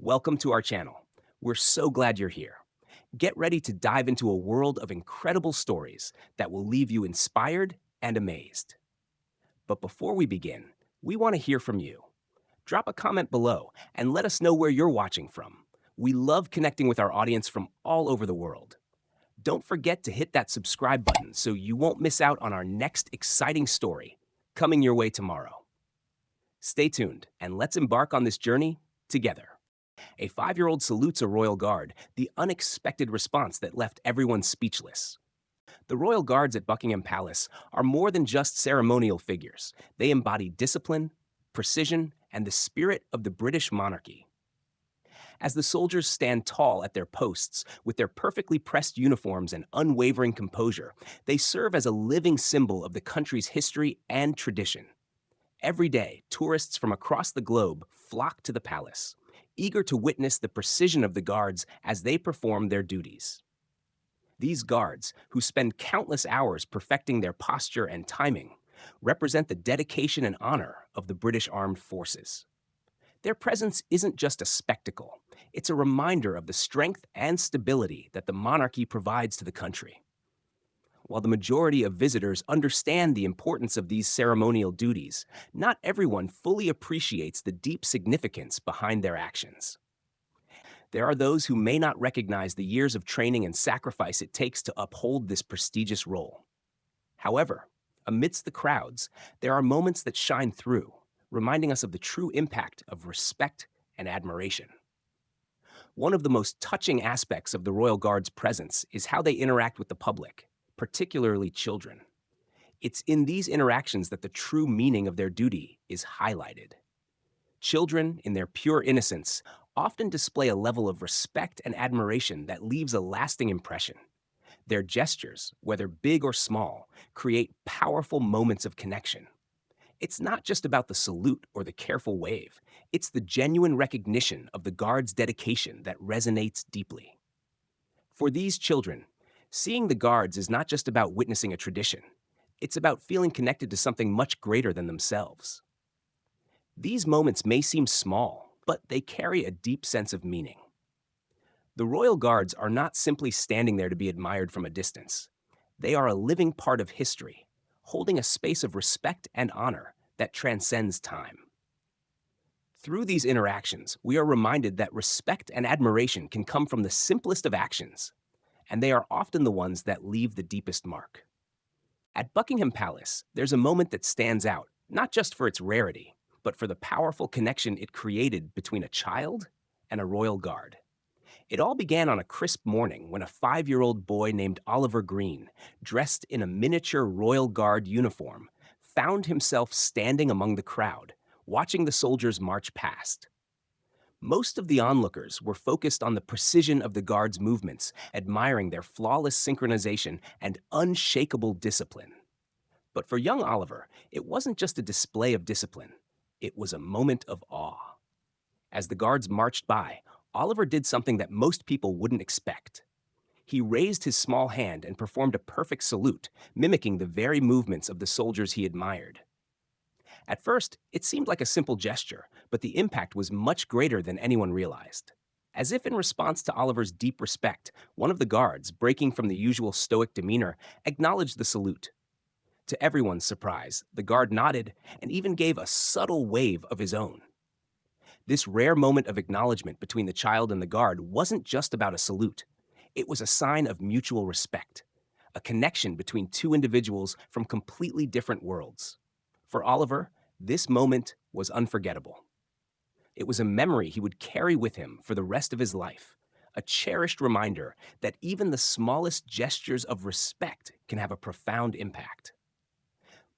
Welcome to our channel. We're so glad you're here. Get ready to dive into a world of incredible stories that will leave you inspired and amazed. But before we begin, we want to hear from you. Drop a comment below and let us know where you're watching from. We love connecting with our audience from all over the world. Don't forget to hit that subscribe button so you won't miss out on our next exciting story coming your way tomorrow. Stay tuned and let's embark on this journey together. A 5-year-old salutes a royal guard, the unexpected response that left everyone speechless. The royal guards at Buckingham Palace are more than just ceremonial figures. They embody discipline, precision, and the spirit of the British monarchy. As the soldiers stand tall at their posts with their perfectly pressed uniforms and unwavering composure, they serve as a living symbol of the country's history and tradition. Every day, tourists from across the globe flock to the palace, eager to witness the precision of the guards as they perform their duties. These guards, who spend countless hours perfecting their posture and timing, represent the dedication and honor of the British Armed Forces. Their presence isn't just a spectacle, it's a reminder of the strength and stability that the monarchy provides to the country. While the majority of visitors understand the importance of these ceremonial duties, not everyone fully appreciates the deep significance behind their actions. There are those who may not recognize the years of training and sacrifice it takes to uphold this prestigious role. However, amidst the crowds, there are moments that shine through, reminding us of the true impact of respect and admiration. One of the most touching aspects of the Royal Guard's presence is how they interact with the public, particularly children. It's in these interactions that the true meaning of their duty is highlighted. Children, in their pure innocence, often display a level of respect and admiration that leaves a lasting impression. Their gestures, whether big or small, create powerful moments of connection. It's not just about the salute or the careful wave, it's the genuine recognition of the guard's dedication that resonates deeply. For these children, seeing the guards is not just about witnessing a tradition, it's about feeling connected to something much greater than themselves. These moments may seem small, but they carry a deep sense of meaning. The royal guards are not simply standing there to be admired from a distance. They are a living part of history, holding a space of respect and honor that transcends time. Through these interactions, we are reminded that respect and admiration can come from the simplest of actions, and they are often the ones that leave the deepest mark. At Buckingham Palace, there's a moment that stands out, not just for its rarity, but for the powerful connection it created between a child and a royal guard. It all began on a crisp morning when a 5-year-old boy named Oliver Green, dressed in a miniature Royal Guard uniform, found himself standing among the crowd, watching the soldiers march past. Most of the onlookers were focused on the precision of the guards' movements, admiring their flawless synchronization and unshakable discipline. But for young Oliver, it wasn't just a display of discipline. It was a moment of awe. As the guards marched by, Oliver did something that most people wouldn't expect. He raised his small hand and performed a perfect salute, mimicking the very movements of the soldiers he admired. At first, it seemed like a simple gesture, but the impact was much greater than anyone realized. As if in response to Oliver's deep respect, one of the guards, breaking from the usual stoic demeanor, acknowledged the salute. To everyone's surprise, the guard nodded and even gave a subtle wave of his own. This rare moment of acknowledgement between the child and the guard wasn't just about a salute. It was a sign of mutual respect, a connection between two individuals from completely different worlds. For Oliver, this moment was unforgettable. It was a memory he would carry with him for the rest of his life, a cherished reminder that even the smallest gestures of respect can have a profound impact.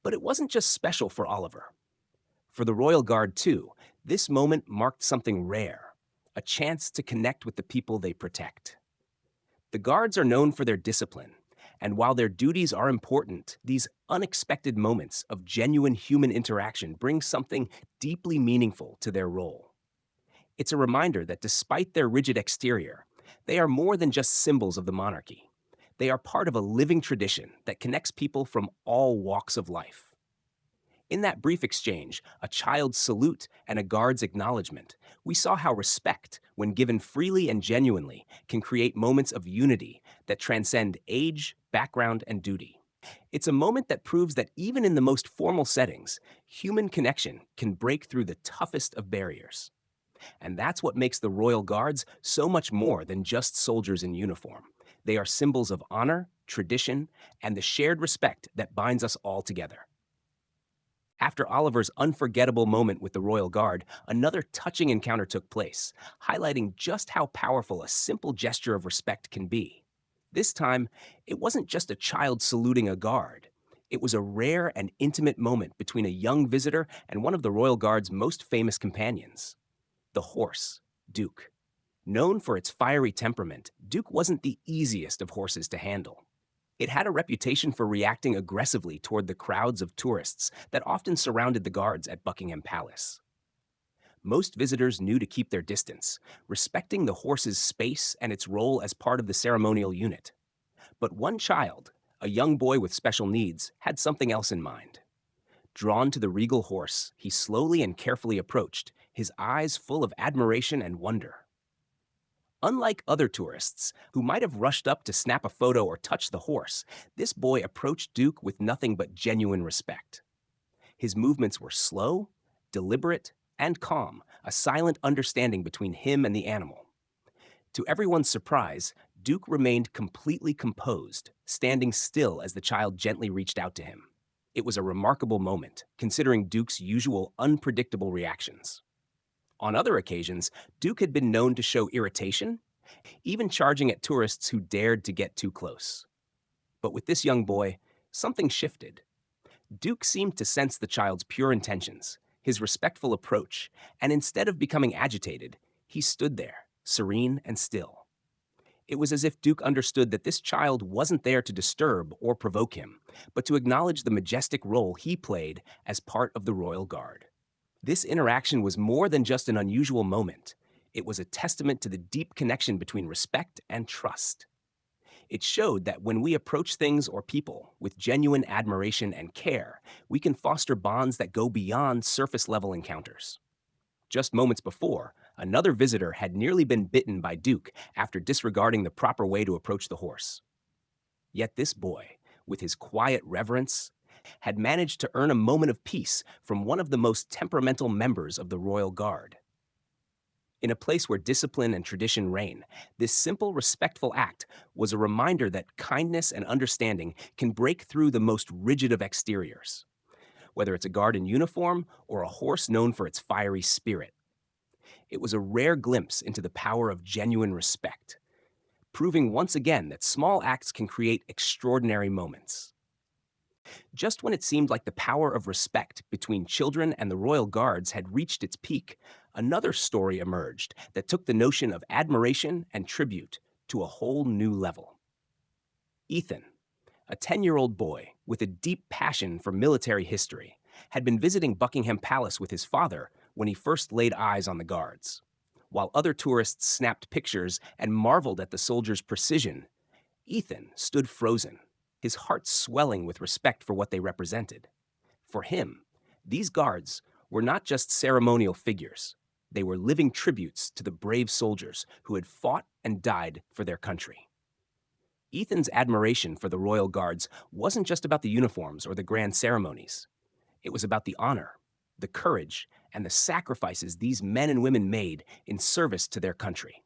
But it wasn't just special for Oliver. For the Royal Guard, too, this moment marked something rare, a chance to connect with the people they protect. The Guards are known for their discipline, and while their duties are important, these unexpected moments of genuine human interaction bring something deeply meaningful to their role. It's a reminder that despite their rigid exterior, they are more than just symbols of the monarchy. They are part of a living tradition that connects people from all walks of life. In that brief exchange, a child's salute and a guard's acknowledgement, we saw how respect, when given freely and genuinely, can create moments of unity that transcend age, background, and duty. It's a moment that proves that even in the most formal settings, human connection can break through the toughest of barriers. And that's what makes the Royal Guards so much more than just soldiers in uniform. They are symbols of honor, tradition, and the shared respect that binds us all together. After Oliver's unforgettable moment with the Royal Guard, another touching encounter took place, highlighting just how powerful a simple gesture of respect can be. This time, it wasn't just a child saluting a guard. It was a rare and intimate moment between a young visitor and one of the Royal Guard's most famous companions, the horse, Duke. Known for its fiery temperament, Duke wasn't the easiest of horses to handle. It had a reputation for reacting aggressively toward the crowds of tourists that often surrounded the guards at Buckingham Palace. Most visitors knew to keep their distance, respecting the horse's space and its role as part of the ceremonial unit. But one child, a young boy with special needs, had something else in mind. Drawn to the regal horse, he slowly and carefully approached, his eyes full of admiration and wonder. Unlike other tourists, who might have rushed up to snap a photo or touch the horse, this boy approached Duke with nothing but genuine respect. His movements were slow, deliberate, and calm, a silent understanding between him and the animal. To everyone's surprise, Duke remained completely composed, standing still as the child gently reached out to him. It was a remarkable moment, considering Duke's usual unpredictable reactions. On other occasions, Duke had been known to show irritation, even charging at tourists who dared to get too close. But with this young boy, something shifted. Duke seemed to sense the child's pure intentions, his respectful approach, and instead of becoming agitated, he stood there, serene and still. It was as if Duke understood that this child wasn't there to disturb or provoke him, but to acknowledge the majestic role he played as part of the Royal Guard. This interaction was more than just an unusual moment. It was a testament to the deep connection between respect and trust. It showed that when we approach things or people with genuine admiration and care, we can foster bonds that go beyond surface-level encounters. Just moments before, another visitor had nearly been bitten by Duke after disregarding the proper way to approach the horse. Yet this boy, with his quiet reverence, had managed to earn a moment of peace from one of the most temperamental members of the Royal Guard. In a place where discipline and tradition reign, this simple, respectful act was a reminder that kindness and understanding can break through the most rigid of exteriors, whether it's a guard in uniform or a horse known for its fiery spirit. It was a rare glimpse into the power of genuine respect, proving once again that small acts can create extraordinary moments. Just when it seemed like the power of respect between children and the royal guards had reached its peak, another story emerged that took the notion of admiration and tribute to a whole new level. Ethan, a 10-year-old boy with a deep passion for military history, had been visiting Buckingham Palace with his father when he first laid eyes on the guards. While other tourists snapped pictures and marveled at the soldiers' precision, Ethan stood frozen, his heart swelling with respect for what they represented. For him, these guards were not just ceremonial figures. They were living tributes to the brave soldiers who had fought and died for their country. Ethan's admiration for the royal guards wasn't just about the uniforms or the grand ceremonies. It was about the honor, the courage, and the sacrifices these men and women made in service to their country.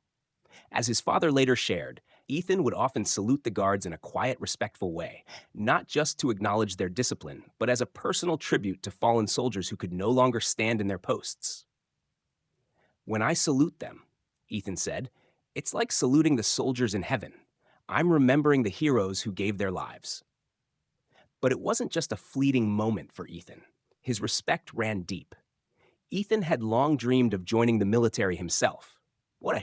As his father later shared, Ethan would often salute the guards in a quiet, respectful way, not just to acknowledge their discipline, but as a personal tribute to fallen soldiers who could no longer stand in their posts. "When I salute them," Ethan said, "it's like saluting the soldiers in heaven. I'm remembering the heroes who gave their lives." But it wasn't just a fleeting moment for Ethan. His respect ran deep. Ethan had long dreamed of joining the military himself,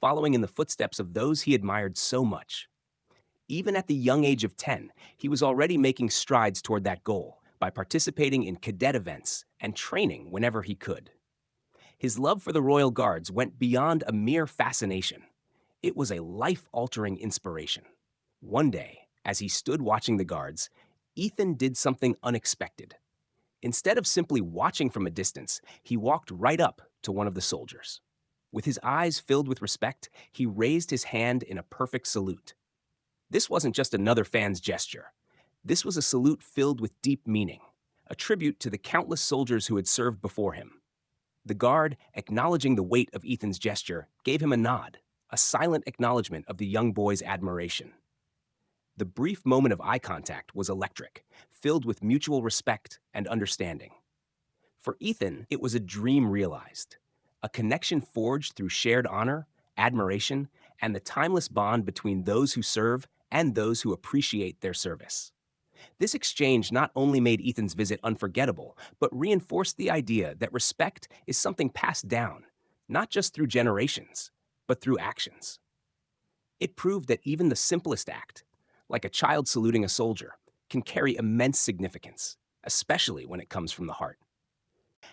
following in the footsteps of those he admired so much. Even at the young age of 10, he was already making strides toward that goal by participating in cadet events and training whenever he could. His love for the Royal Guards went beyond a mere fascination. It was a life-altering inspiration. One day, as he stood watching the guards, Ethan did something unexpected. Instead of simply watching from a distance, he walked right up to one of the soldiers. With his eyes filled with respect, he raised his hand in a perfect salute. This wasn't just another fan's gesture. This was a salute filled with deep meaning, a tribute to the countless soldiers who had served before him. The guard, acknowledging the weight of Ethan's gesture, gave him a nod, a silent acknowledgement of the young boy's admiration. The brief moment of eye contact was electric, filled with mutual respect and understanding. For Ethan, it was a dream realized, a connection forged through shared honor, admiration, and the timeless bond between those who serve and those who appreciate their service. This exchange not only made Ethan's visit unforgettable, but reinforced the idea that respect is something passed down, not just through generations, but through actions. It proved that even the simplest act, like a child saluting a soldier, can carry immense significance, especially when it comes from the heart.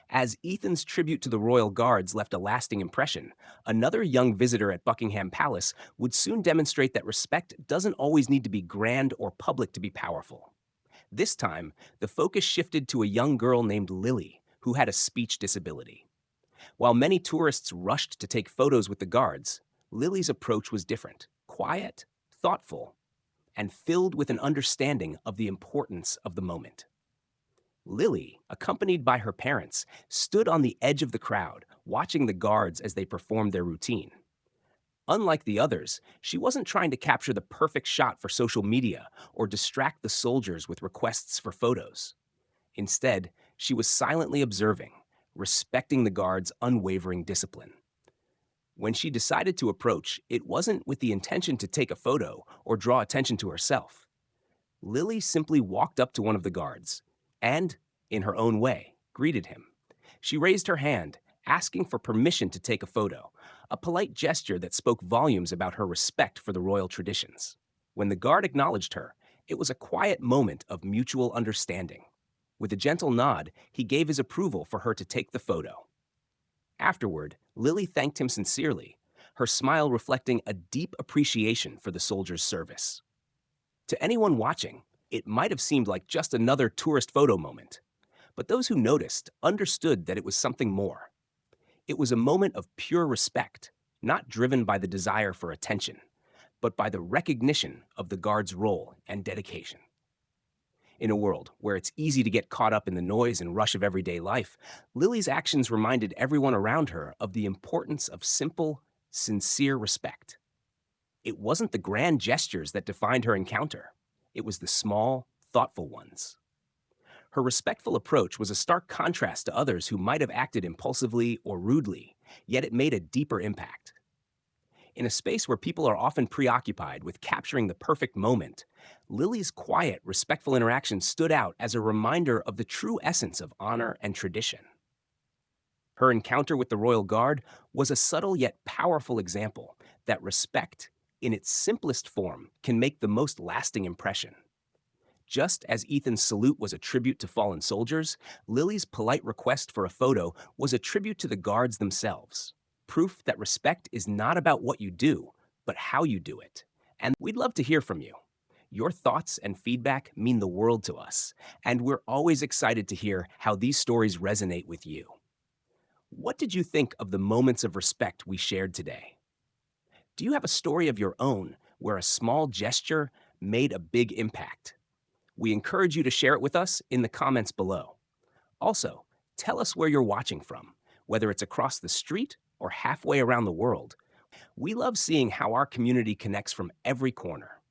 As Ethan's tribute to the royal guards left a lasting impression, another young visitor at Buckingham Palace would soon demonstrate that respect doesn't always need to be grand or public to be powerful. This time, the focus shifted to a young girl named Lily, who had a speech disability. While many tourists rushed to take photos with the guards, Lily's approach was different, quiet, thoughtful, and filled with an understanding of the importance of the moment. Lily, accompanied by her parents, stood on the edge of the crowd, watching the guards as they performed their routine. Unlike the others, she wasn't trying to capture the perfect shot for social media or distract the soldiers with requests for photos. Instead, she was silently observing, respecting the guards' unwavering discipline. When she decided to approach, it wasn't with the intention to take a photo or draw attention to herself. Lily simply walked up to one of the guards and, in her own way, greeted him. She raised her hand, asking for permission to take a photo, a polite gesture that spoke volumes about her respect for the royal traditions. When the guard acknowledged her, it was a quiet moment of mutual understanding. With a gentle nod, he gave his approval for her to take the photo. Afterward, Lily thanked him sincerely, her smile reflecting a deep appreciation for the soldier's service. To anyone watching, it might have seemed like just another tourist photo moment, but those who noticed understood that it was something more. It was a moment of pure respect, not driven by the desire for attention, but by the recognition of the guard's role and dedication. In a world where it's easy to get caught up in the noise and rush of everyday life, Lily's actions reminded everyone around her of the importance of simple, sincere respect. It wasn't the grand gestures that defined her encounter. It was the small, thoughtful ones. Her respectful approach was a stark contrast to others who might have acted impulsively or rudely, yet it made a deeper impact. In a space where people are often preoccupied with capturing the perfect moment, Lily's quiet, respectful interaction stood out as a reminder of the true essence of honor and tradition. Her encounter with the royal guard was a subtle yet powerful example that respect, in its simplest form, can make the most lasting impression. Just as Ethan's salute was a tribute to fallen soldiers, Lily's polite request for a photo was a tribute to the guards themselves. Proof that respect is not about what you do, but how you do it. And we'd love to hear from you. Your thoughts and feedback mean the world to us, and we're always excited to hear how these stories resonate with you. What did you think of the moments of respect we shared today? Do you have a story of your own where a small gesture made a big impact? We encourage you to share it with us in the comments below. Also, tell us where you're watching from, whether it's across the street or halfway around the world. We love seeing how our community connects from every corner.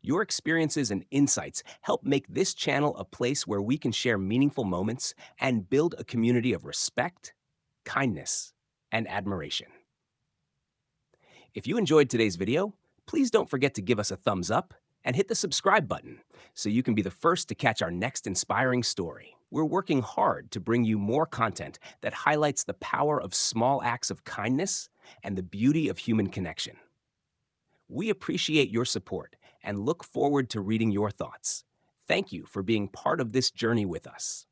Your experiences and insights help make this channel a place where we can share meaningful moments and build a community of respect, kindness, and admiration. If you enjoyed today's video, please don't forget to give us a thumbs up and hit the subscribe button so you can be the first to catch our next inspiring story. We're working hard to bring you more content that highlights the power of small acts of kindness and the beauty of human connection. We appreciate your support and look forward to reading your thoughts. Thank you for being part of this journey with us.